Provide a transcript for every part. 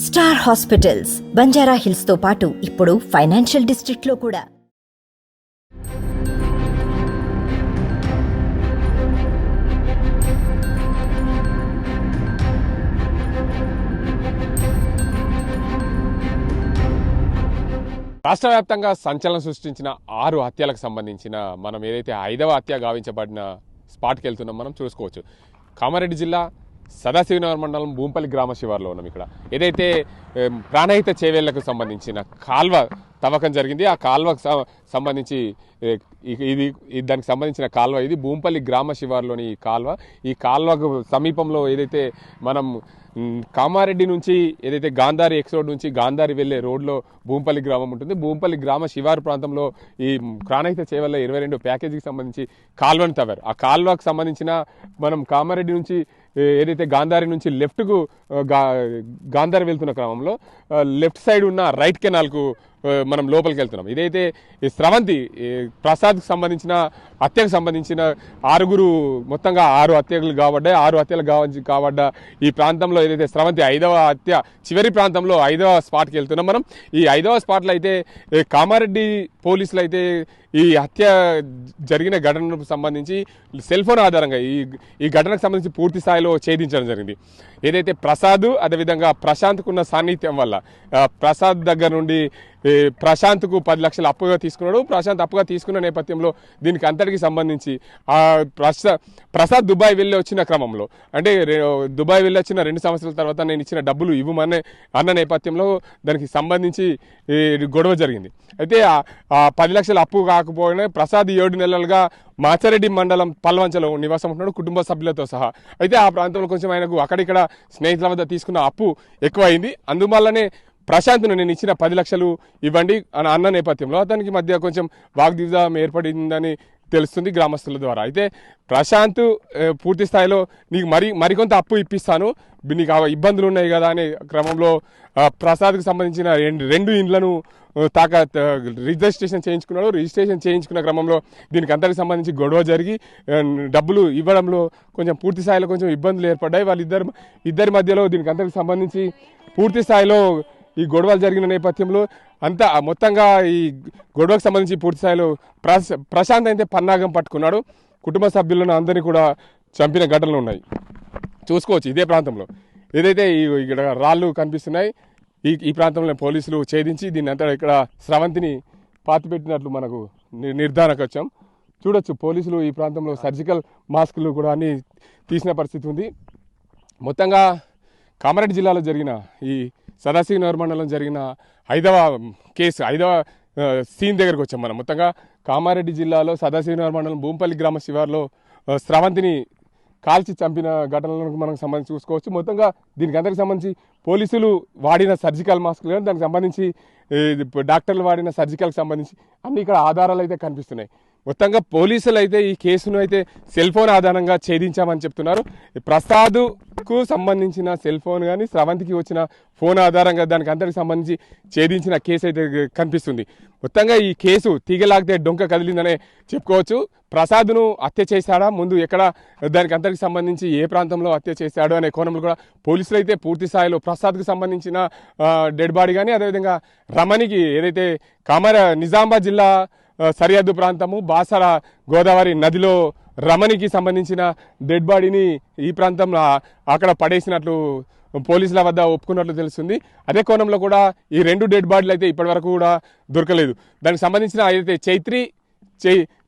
Star hospitals Banjara hills తో పాటు ఇప్పుడు ఫైనాన్షియల్ డిస్ట్రిక్ట్ లో కూడా. రాష్ట్ర వ్యాప్తంగా సంచలనం సృష్టించిన 6 హత్యలకు సంబంధించిన మనం ఏదైతే 5వ హత్య గావించబడిన స్పాట్కి వెళ్తున్నాం మనం చూసుకోవచ్చు. కామారెడ్డి జిల్లా సదాశివనగర్ మండలం భూంపల్లి గ్రామ శివార్లో ఉన్నాం. ఇక్కడ ఏదైతే ప్రాణహిత చేవేళ్లకు సంబంధించిన కాల్వ తవ్వకం జరిగింది, ఆ కాల్వకు సంబంధించి దానికి సంబంధించిన కాల్వ ఇది భూంపల్లి గ్రామ శివార్లోని ఈ కాల్వకు సమీపంలో ఏదైతే మనం కామారెడ్డి నుంచి ఏదైతే గాంధారి ఎక్స్ రోడ్ నుంచి గాంధారి వెళ్లే రోడ్లో భూంపల్లి గ్రామం ఉంటుంది. భూంపల్లి గ్రామ శివారు ప్రాంతంలో ఈ ప్రాణహిత చేవల్ల 22 ప్యాకేజీకి సంబంధించి కాల్వను తవ్వారు. ఆ కాల్వకు సంబంధించిన మనం కామారెడ్డి నుంచి ఏదైతే గాంధారి నుంచి లెఫ్ట్కు గాంధారి వెళ్తున్న క్రమంలో లెఫ్ట్ సైడ్ ఉన్న రైట్ కెనాల్కు మనం లోపలికి వెళ్తున్నాం. ఇదైతే ఈ స్రవంతి ప్రసాద్కు సంబంధించిన హత్యకు సంబంధించిన మొత్తంగా 6 హత్యలు కాబడ్డాయి. 6 హత్యలు కాబడ్డ ఈ ప్రాంతంలో ఏదైతే స్రవంతి 5వ హత్య చివరి ప్రాంతంలో 5వ స్పాట్కి వెళ్తున్నాం మనం. ఈ 5వ స్పాట్లో అయితే కామారెడ్డి పోలీసులు అయితే ఈ హత్య జరిగిన ఘటనకు సంబంధించి సెల్ ఫోన్ ఆధారంగా ఈ ఘటనకు సంబంధించి పూర్తి స్థాయిలో ఛేదించడం జరిగింది. ఏదైతే ప్రసాద్ అదేవిధంగా ప్రశాంత్కున్న సాన్నిధ్యం వల్ల ప్రసాద్ దగ్గర నుండి ప్రశాంత్కు 10 లక్షలు అప్పుగా తీసుకున్నాడు. ప్రశాంత్ అప్పుగా తీసుకున్న నేపథ్యంలో దీనికి అంతటికి సంబంధించి ప్రసాద్ దుబాయ్ వెళ్ళి వచ్చిన క్రమంలో అంటే దుబాయ్ వెళ్ళి వచ్చిన 2 సంవత్సరాల తర్వాత నేను ఇచ్చిన డబ్బులు ఇవ్వమనే అన్న నేపథ్యంలో దానికి సంబంధించి గొడవ జరిగింది. అయితే ఆ 10 లక్షలు అప్పు కాకపోయినా ప్రసాద్ 7 నెలలుగా మాచారెడ్డి మండలం పల్వంచలో నివాసం ఉంటున్నాడు కుటుంబ సభ్యులతో సహా. అయితే ఆ ప్రాంతంలో కొంచెం ఆయనకు అక్కడిక్కడ స్నేహితుల వద్ద తీసుకున్న అప్పు ఎక్కువైంది. అందువల్లనే ప్రశాంత్ను నేను ఇచ్చిన 10 లక్షలు ఇవ్వండి అని అన్న నేపథ్యంలో అతనికి మధ్య కొంచెం వాగ్వివాదం ఏర్పడిందని తెలుస్తుంది గ్రామస్తుల ద్వారా. అయితే ప్రశాంత్ పూర్తి స్థాయిలో నీకు మరికొంత అప్పు ఇప్పిస్తాను, నీకు ఇబ్బందులు ఉన్నాయి కదా అనే క్రమంలో ప్రసాద్కు సంబంధించిన 2 ఇండ్లను రిజిస్ట్రేషన్ చేయించుకున్నాడు. రిజిస్ట్రేషన్ చేయించుకున్న క్రమంలో దీనికి అంతటికి సంబంధించి గొడవ జరిగి డబ్బులు ఇవ్వడంలో కొంచెం పూర్తి స్థాయిలో కొంచెం ఇబ్బందులు ఏర్పడ్డాయి. ఇద్దరి మధ్యలో దీనికి అంతటికి సంబంధించి పూర్తి స్థాయిలో ఈ గొడవలు జరిగిన నేపథ్యంలో మొత్తంగా ఈ గొడవకు సంబంధించి పూర్తి స్థాయిలో ప్రశాంత్ అయితే పన్నాగం పట్టుకున్నాడు. కుటుంబ సభ్యులను అందరినీ కూడా చంపిన ఘటనలు ఉన్నాయి. చూసుకోవచ్చు ఇదే ప్రాంతంలో ఏదైతే ఇక్కడ రాళ్ళు కనిపిస్తున్నాయి ఈ ప్రాంతంలో పోలీసులు ఛేదించి దీన్ని అంతా ఇక్కడ స్రవంతిని పాతిపెట్టినట్లు మనకు నిర్ధారణకు వచ్చాం. చూడొచ్చు పోలీసులు ఈ ప్రాంతంలో సర్జికల్ మాస్కులు కూడా అన్నీ తీసిన పరిస్థితి ఉంది. మొత్తంగా కామారెడ్డి జిల్లాలో జరిగిన ఈ సదాశివనగర్ మండలం జరిగిన 5వ కేసు 5వ సీన్ దగ్గరకు వచ్చాం మనం. మొత్తంగా కామారెడ్డి జిల్లాలో సదాశివనగర్ మండలం భూంపల్లి గ్రామ శివార్లో స్రవంతిని కాల్చి చంపిన ఘటనలకు మనం సంబంధించి చూసుకోవచ్చు. మొత్తంగా దీనికి అందరికి సంబంధించి పోలీసులు వాడిన సర్జికల్ మాస్కులు కానీ దానికి సంబంధించి డాక్టర్లు వాడిన సర్జికల్కి సంబంధించి అన్ని ఇక్కడ ఆధారాలు అయితే కనిపిస్తున్నాయి. మొత్తంగా పోలీసులు అయితే ఈ కేసును అయితే సెల్ ఫోన్ ఆధారంగా ఛేదించామని చెప్తున్నారు. ప్రసాద్కు సంబంధించిన సెల్ ఫోన్ కానీ స్రవంతికి వచ్చిన ఫోన్ ఆధారంగా దానికి అందరికి సంబంధించి ఛేదించిన కేసు అయితే కనిపిస్తుంది. మొత్తంగా ఈ కేసు తీగలాగితే డొంక కదిలిందనే చెప్పుకోవచ్చు. ప్రసాద్ను హత్య చేశాడా, ముందు ఎక్కడ దానికి అంతటికి సంబంధించి ఏ ప్రాంతంలో హత్య చేశాడు అనే కోణంలో కూడా పోలీసులు అయితే పూర్తి స్థాయిలో ప్రసాద్కు సంబంధించిన డెడ్ బాడీ కానీ అదేవిధంగా రమణికి ఏదైతే నిజామాబాద్ జిల్లా సరిహద్దు ప్రాంతము బాసర గోదావరి నదిలో రమణికి సంబంధించిన డెడ్ బాడీని ఈ ప్రాంతంలో అక్కడ పడేసినట్లు పోలీసుల వద్ద ఒప్పుకున్నట్లు తెలుస్తుంది. అదే కోణంలో కూడా ఈ 2 డెడ్ బాడీలు అయితే ఇప్పటివరకు కూడా దొరకలేదు. దానికి సంబంధించిన ఏదైతే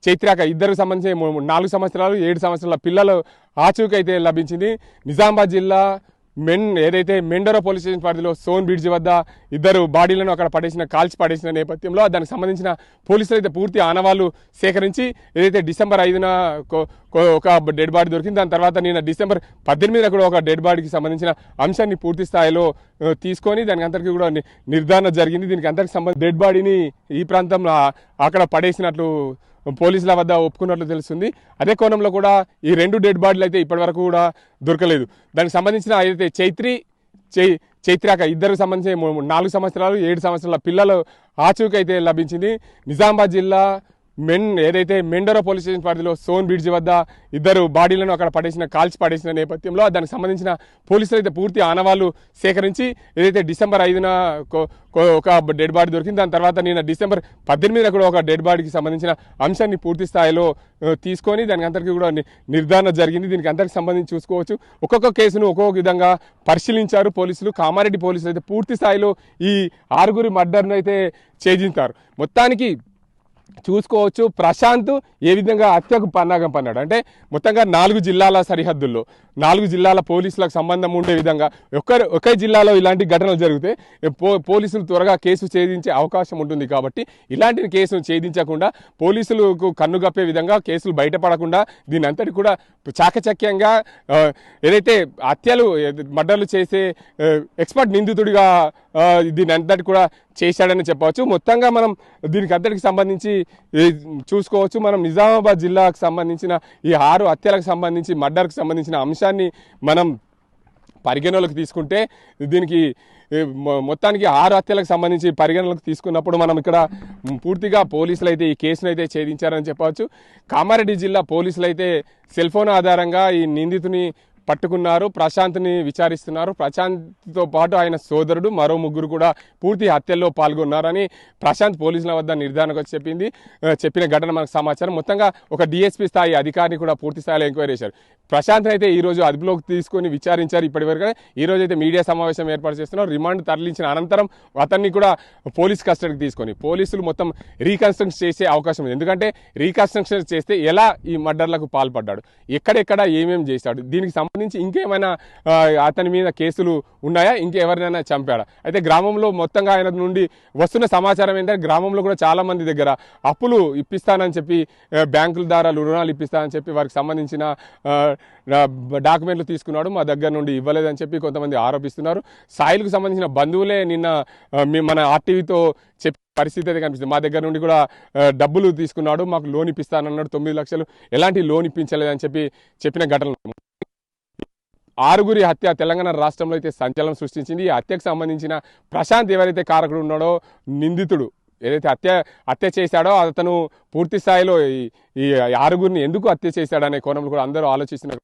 చైత్రాక ఇద్దరికి సంబంధించి 4 సంవత్సరాలు 7 సంవత్సరాల పిల్లలు ఆచూకీ అయితే లభించింది. నిజామాబాద్ జిల్లా ఏదైతే మెండోరా పోలీస్ స్టేషన్ పరిధిలో సోన్ బ్రిడ్జ్ వద్ద 2 బాడీలను అక్కడ కాల్చి పడేసిన నేపథ్యంలో దానికి సంబంధించిన పోలీసులు అయితే పూర్తి ఆనవాళ్లు సేకరించి ఏదైతే డిసెంబర్ 5న ఒక డెడ్ బాడీ దొరికింది, దాని తర్వాత నిన్న డిసెంబర్ 18న కూడా ఒక డెడ్ బాడీకి సంబంధించిన అంశాన్ని పూర్తి స్థాయిలో తీసుకొని దానికి అందరికీ కూడా నిర్ధారణ జరిగింది. దీనికి అందరికి సంబంధించి డెడ్ బాడీని ఈ ప్రాంతంలో అక్కడ పడేసినట్లు పోలీసుల వద్ద ఒప్పుకున్నట్లు తెలుస్తుంది. అదే కోణంలో కూడా ఈ 2 డెడ్ బాడీలు అయితే ఇప్పటివరకు కూడా దొరకలేదు. దానికి సంబంధించిన ఏదైతే చైత్రాక ఇద్దరికి సంబంధించి 4 సంవత్సరాలు 7 సంవత్సరాల పిల్లలు ఆచూకీ అయితే లభించింది. నిజామాబాద్ జిల్లా ఏదైతే మెండోరా పోలీస్ స్టేషన్ పరిధిలో సోన్ బ్రిడ్జ్ వద్ద ఇద్దరు బాడీలను అక్కడ కాల్చి పడేసిన నేపథ్యంలో దానికి సంబంధించిన పోలీసులు అయితే పూర్తి ఆనవాళ్లు సేకరించి ఏదైతే డిసెంబర్ 5న ఒక డెడ్ బాడీ దొరికింది, దాని తర్వాత నిన్న డిసెంబర్ 18న కూడా ఒక డెడ్ బాడీకి సంబంధించిన అంశాన్ని పూర్తి స్థాయిలో తీసుకొని దానికి అందరికీ కూడా నిర్ధారణ జరిగింది. దీనికి అందరికి సంబంధించి చూసుకోవచ్చు, ఒక్కొక్క కేసును ఒక్కొక్క విధంగా పరిశీలించారు పోలీసులు. కామారెడ్డి పోలీసులు అయితే పూర్తి స్థాయిలో ఈ 6 మర్డర్ను అయితే ఛేదించారు. మొత్తానికి చూసుకోవచ్చు ప్రశాంత్ ఏ విధంగా హత్యకు పన్నాగం పన్నాడు అంటే మొత్తంగా 4 జిల్లాల సరిహద్దుల్లో 4 జిల్లాల పోలీసులకు సంబంధం ఉండే విధంగా ఒకే జిల్లాలో ఇలాంటి ఘటనలు జరిగితే పోలీసులు త్వరగా కేసు ఛేదించే అవకాశం ఉంటుంది. కాబట్టి ఇలాంటి కేసును ఛేదించకుండా పోలీసులకు కన్నుగప్పే విధంగా కేసులు బయటపడకుండా దీని అంతటి కూడా చాకచక్యంగా ఏదైతే హత్యలు మర్డర్లు చేసే ఎక్స్పర్ట్ నిందితుడిగా దీని అంతటి కూడా చేశాడని చెప్పవచ్చు. మొత్తంగా మనం దీనికి అంతటికి సంబంధించి చూసుకోవచ్చు. మనం నిజామాబాద్ జిల్లాకు సంబంధించిన ఈ 6 హత్యలకు సంబంధించి మర్డర్కి సంబంధించిన అంశాన్ని మనం పరిగణలోకి తీసుకుంటే దీనికి మొత్తానికి 6 హత్యలకు సంబంధించి పరిగణలోకి తీసుకున్నప్పుడు మనం ఇక్కడ పూర్తిగా పోలీసులు అయితే ఈ కేసును అయితే ఛేదించారని చెప్పవచ్చు. కామారెడ్డి జిల్లా పోలీసులు అయితే సెల్ ఫోన్ ఆధారంగా ఈ నిందితుని పట్టుకున్నారు, ప్రశాంత్ని విచారిస్తున్నారు. ప్రశాంత్తో పాటు ఆయన సోదరుడు మరో 3 కూడా పూర్తి హత్యల్లో పాల్గొన్నారని ప్రశాంత్ పోలీసుల వద్ద నిర్ధారణకు చెప్పిన ఘటన మనకు సమాచారం. మొత్తంగా ఒక డిఎస్పీ స్థాయి అధికారిని కూడా పూర్తి స్థాయిలో ఎంక్వైరీ చేశారు. ప్రశాంత్ అయితే ఈ రోజు అదుపులోకి తీసుకొని విచారించారు. ఇప్పటివరకు ఈ రోజు అయితే మీడియా సమావేశం ఏర్పాటు చేస్తున్నారు. రిమాండ్ తరలించిన అనంతరం అతన్ని కూడా పోలీస్ కస్టడీకి తీసుకొని పోలీసులు మొత్తం రీకన్స్ట్రక్షన్ చేసే అవకాశం ఉంది. ఎందుకంటే రీకన్స్ట్రక్షన్ చేస్తే ఎలా ఈ మర్డర్లకు పాల్పడ్డాడు, ఎక్కడెక్కడ ఏమేమి చేశాడు, దీనికి సంబంధించి ఇంకేమైనా అతని మీద కేసులు ఉన్నాయా, ఇంకెవరినైనా చంపాడా. అయితే గ్రామంలో మొత్తంగా ఆయన నుండి వస్తున్న సమాచారం ఏంటంటే గ్రామంలో కూడా చాలా మంది దగ్గర అప్పులు ఇప్పిస్తానని చెప్పి బ్యాంకుల ద్వారా రుణాలు ఇప్పిస్తానని చెప్పి వారికి సంబంధించిన డాక్యుమెంట్లు తీసుకున్నాడు, మా దగ్గర నుండి ఇవ్వలేదని చెప్పి కొంతమంది ఆరోపిస్తున్నారు. సాయిల్కు సంబంధించిన బంధువులే నిన్న మన ఆర్టీవీతో చెప్పే పరిస్థితి అయితే కనిపిస్తుంది. మా దగ్గర నుండి కూడా డబ్బులు తీసుకున్నాడు, మాకు లోన్ ఇప్పిస్తానన్నాడు, 9 లక్షలు ఎలాంటి లోన్ ఇప్పించలేదని చెప్పిన ఘటనలు. 6 హత్య తెలంగాణ రాష్ట్రంలో అయితే సంచలనం సృష్టించింది. ఈ హత్యకు సంబంధించిన ప్రశాంత్ ఎవరైతే కారకుడు ఉన్నాడో నిందితుడు ఏదైతే హత్య చేశాడో అతను పూర్తి స్థాయిలో ఈ 6 ఎందుకు హత్య చేశాడనే కోణంలో కూడా అందరూ ఆలోచిస్తున్నారు.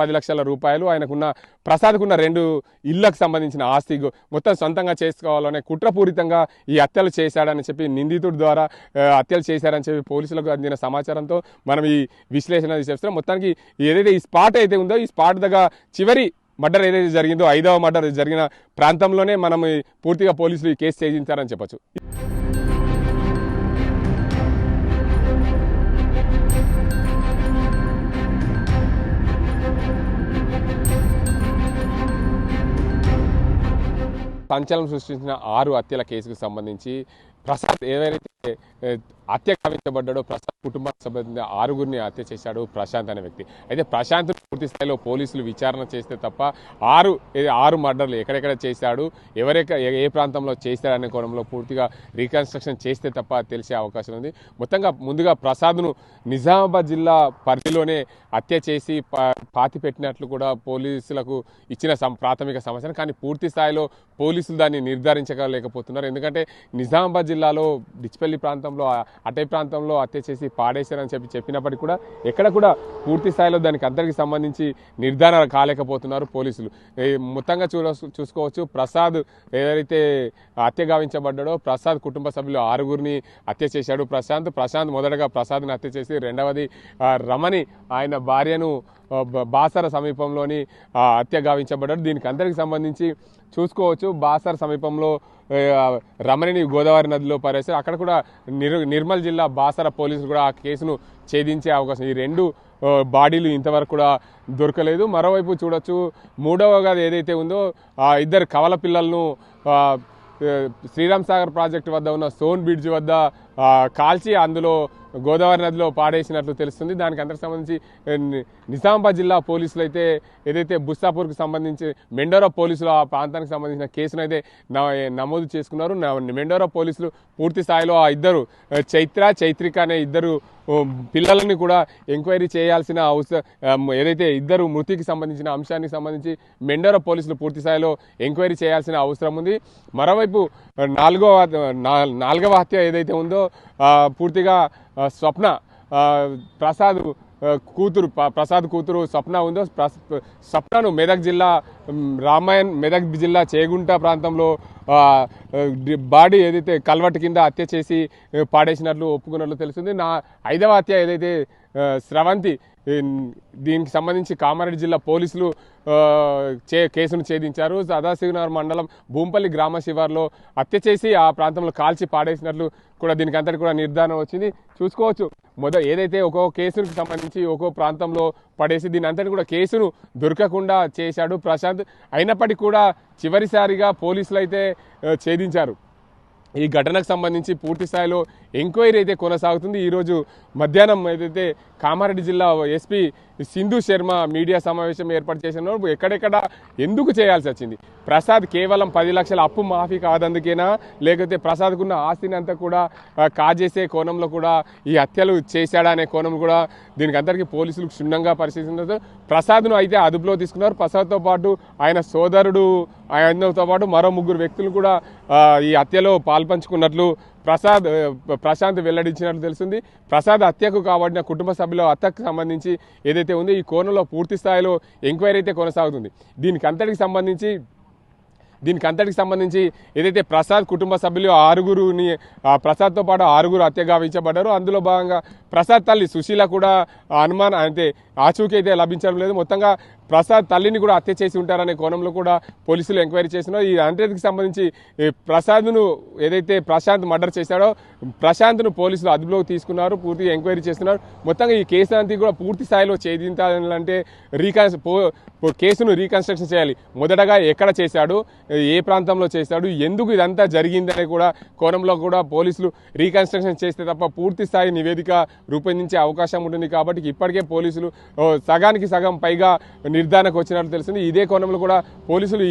10 లక్షల రూపాయలు ఆయనకున్న ప్రసాద్కున్న 2 ఇళ్లకు సంబంధించిన ఆస్తి మొత్తం సొంతంగా చేసుకోవాలనే కుట్రపూరితంగా ఈ హత్యలు చేశాడని చెప్పి నిందితుడి ద్వారా హత్యలు చేశారని చెప్పి పోలీసులకు అందిన సమాచారంతో మనం ఈ విశ్లేషణ చేస్తున్నాం. మొత్తానికి ఏదైతే ఈ స్పాట్ అయితే ఉందో ఈ స్పాట్ దగ్గర చివరి మర్డర్ ఏదైతే జరిగిందో 5వ మర్డర్ జరిగిన ప్రాంతంలోనే మనం పూర్తిగా పోలీసులు ఈ కేసు ఛేదించారని చెప్పొచ్చు. సంచలనం సృష్టించిన 6 హత్యల కేసుకు సంబంధించి ప్రసాద్ ఏవైతే హత్య గావించబడ్డాడో ప్రసాద్ కుటుంబానికి సంబంధించిన 6 హత్య చేశాడు ప్రశాంత్ అనే వ్యక్తి. అయితే ప్రశాంత్ పూర్తి స్థాయిలో పోలీసులు విచారణ చేస్తే తప్ప 6 మర్డర్లు ఎక్కడెక్కడ చేశాడు, ఏ ప్రాంతంలో చేశాడనే కోణంలో పూర్తిగా రీకన్స్ట్రక్షన్ చేస్తే తప్ప తెలిసే అవకాశం ఉంది. మొత్తంగా ముందుగా ప్రసాద్ను నిజామాబాద్ జిల్లా పరిధిలోనే హత్య చేసి పాతిపెట్టినట్లు కూడా పోలీసులకు ఇచ్చిన ప్రాథమిక సమాచారం. కానీ పూర్తి స్థాయిలో పోలీసులు దాన్ని నిర్ధారించలేకపోతున్నారు. ఎందుకంటే నిజామాబాద్ జిల్లాలో డిచ్పల్లి ప్రాంతంలో అటై ప్రాంతంలో హత్య చేసి పాడేశారని చెప్పినప్పటికీ కూడా ఎక్కడ కూడా పూర్తి స్థాయిలో దానికి అందరికి సంబంధించి నిర్ధారణ కాలేకపోతున్నారు పోలీసులు. మొత్తంగా చూసుకోవచ్చు ప్రసాద్ ఏదైతే హత్య గావించబడ్డాడో ప్రసాద్ కుటుంబ సభ్యులు 6 హత్య చేశాడు ప్రశాంత్ మొదటగా ప్రసాద్ని హత్య చేసి రెండవది రమణి ఆయన భార్యను బాసర సమీపంలోని హత్య గావించబడ్డాడు. దీనికి అందరికి సంబంధించి చూసుకోవచ్చు బాసర సమీపంలో రమణిని గోదావరి నదిలో పారేశారు. అక్కడ కూడా నిర్మల్ జిల్లా బాసర పోలీసులు కూడా ఆ కేసును ఛేదించే అవకాశం. ఈ 2 బాడీలు ఇంతవరకు కూడా దొరకలేదు. మరోవైపు చూడొచ్చు 3వగా ఏదైతే ఉందో 2 కవల పిల్లలను శ్రీరామ్ సాగర్ ప్రాజెక్టు వద్ద ఉన్న సోన్ బ్రిడ్జ్ వద్ద కాల్చి అందులో గోదావరి నదిలో పాడేసినట్లు తెలుస్తుంది. దానికి అందరికి సంబంధించి నిజామాబాద్ జిల్లా పోలీసులు అయితే ఏదైతే బుస్సాపూర్కి సంబంధించి మెండోరా పోలీసులు ఆ ప్రాంతానికి సంబంధించిన కేసును అయితే నమోదు చేసుకున్నారు. మెండోరా పోలీసులు పూర్తి స్థాయిలో ఆ 2 చైత్రిక అనే 2 పిల్లలని కూడా ఎంక్వైరీ చేయాల్సిన ఏదైతే 2 మృతికి సంబంధించిన అంశానికి సంబంధించి మెండోరా పోలీసులు పూర్తి స్థాయిలో ఎంక్వైరీ చేయాల్సిన అవసరం ఉంది. మరోవైపు 4వ హత్య ఏదైతే ఉందో నేపథ్యంలో పూర్తిగా స్వప్న ప్రసాద్ కూతురు ప్రసాద్ కూతురు స్వప్న ఉందో స్వప్నను మెదక్ జిల్లా మెదక్ జిల్లా చేగుంట ప్రాంతంలో బాడీ ఏదైతే కల్వట్ కింద హత్య చేసి పాడేసినట్లు ఒప్పుకున్నట్లు తెలుస్తుంది. 5వ హత్య ఏదైతే స్రవంతి, దీనికి సంబంధించి కామారెడ్డి జిల్లా పోలీసులు కేసును ఛేదించారు. సదాశివనగర్ మండలం భూంపల్లి గ్రామ శివార్లో హత్య చేసి ఆ ప్రాంతంలో కాల్చి పాడేసినట్లు కూడా దీనికి అంతటి కూడా నిర్ధారణ వచ్చింది. చూసుకోవచ్చు ఏదైతే ఒక్కొక్క కేసుకు సంబంధించి ఒక్కో ప్రాంతంలో పడేసి దీని అంతటి కూడా కేసును దొరకకుండా చేశాడు ప్రశాంత్. అయినప్పటికీ కూడా చివరిసారిగా పోలీసులు అయితే ఛేదించారు. ఈ ఘటనకు సంబంధించి పూర్తి స్థాయిలో ఎంక్వైరీ అయితే కొనసాగుతుంది. ఈరోజు మధ్యాహ్నం ఏదైతే కామారెడ్డి జిల్లా ఎస్పీ సింధు శర్మ మీడియా సమావేశం ఏర్పాటు చేసిన ఎక్కడెక్కడ ఎందుకు చేయాల్సి వచ్చింది, ప్రసాద్ కేవలం 10 లక్షల అప్పు మాఫీ కాదందుకేనా, లేకపోతే ప్రసాద్కున్న ఆస్తిని అంతా కూడా కాజేసే కోణంలో కూడా ఈ హత్యలు చేశాడా అనే కోణం కూడా దీనికి అందరికీ పోలీసులు క్షుణ్ణంగా పరిశీలిస్తున్నారు. ప్రసాద్ను అయితే అదుపులో తీసుకున్నారు. ప్రసాద్తో పాటు ఆయన సోదరుడు, ఆయనతో పాటు మరో 3 వ్యక్తులు కూడా ఈ హత్యలో పాల్పంచుకున్నట్లు ప్రశాంత్ వెల్లడించినట్లు తెలుస్తుంది. ప్రసాద్ హత్యకు కాబట్టిన కుటుంబ సభ్యుల హత్యకు సంబంధించి ఏదైతే ఉందో ఈ కోణంలో పూర్తి స్థాయిలో ఎంక్వైరీ అయితే కొనసాగుతుంది. దీనికి అంతటికి సంబంధించి ఏదైతే ప్రసాద్ కుటుంబ సభ్యులు 6గురుని ప్రసాద్తో పాటు 6గురు హత్య గావించబడ్డారు. అందులో భాగంగా ప్రసాద్ తల్లి సుశీల కూడా అంటే ఆచూకీ అయితే లభించడం లేదు. మొత్తంగా ప్రసాద్ తల్లిని కూడా హత్య చేసి ఉంటారనే కోణంలో కూడా పోలీసులు ఎంక్వైరీ చేస్తున్నారు. ఈ అంతటికి సంబంధించి ప్రసాద్ను ఏదైతే ప్రశాంత్ మర్డర్ చేశాడో ప్రశాంత్ను పోలీసులు అదుపులోకి తీసుకున్నారు, పూర్తిగా ఎంక్వైరీ చేస్తున్నారు. మొత్తంగా ఈ కేసు అంతా కూడా పూర్తి స్థాయిలో ఛేదించాలంటే కేసును రీకన్స్ట్రక్షన్ చేయాలి. మొదటగా ఎక్కడ చేశాడు, ఏ ప్రాంతంలో చేశాడు, ఎందుకు ఇదంతా జరిగిందనే కూడా కోణంలో కూడా పోలీసులు రీకన్స్ట్రక్షన్ చేస్తే తప్ప పూర్తి స్థాయి నివేదిక రూపొందించే అవకాశం ఉంటుంది. కాబట్టి ఇప్పటికే పోలీసులు సగానికి సగం పైగా నిర్ధారణకు వచ్చినట్లు తెలిసింది. ఇదే కోణంలో కూడా పోలీసులు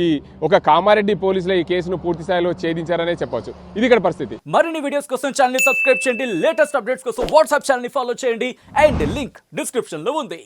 కామారెడ్డి పోలీసులు ఈ కేసును పూర్తి స్థాయిలో ఛేదించారనే చెప్పొచ్చు. ఇది ఇక్కడ పరిస్థితి. మరిన్ని వీడియోస్ కోసం ఛానల్ ని సబ్స్క్రైబ్ చేయండి, లేటెస్ట్ అప్డేట్స్ కోసం వాట్సాప్ ఛానల్ ని ఫాలో చేయండి అండ్ లింక్ డిస్క్రిప్షన్ లో ఉంది.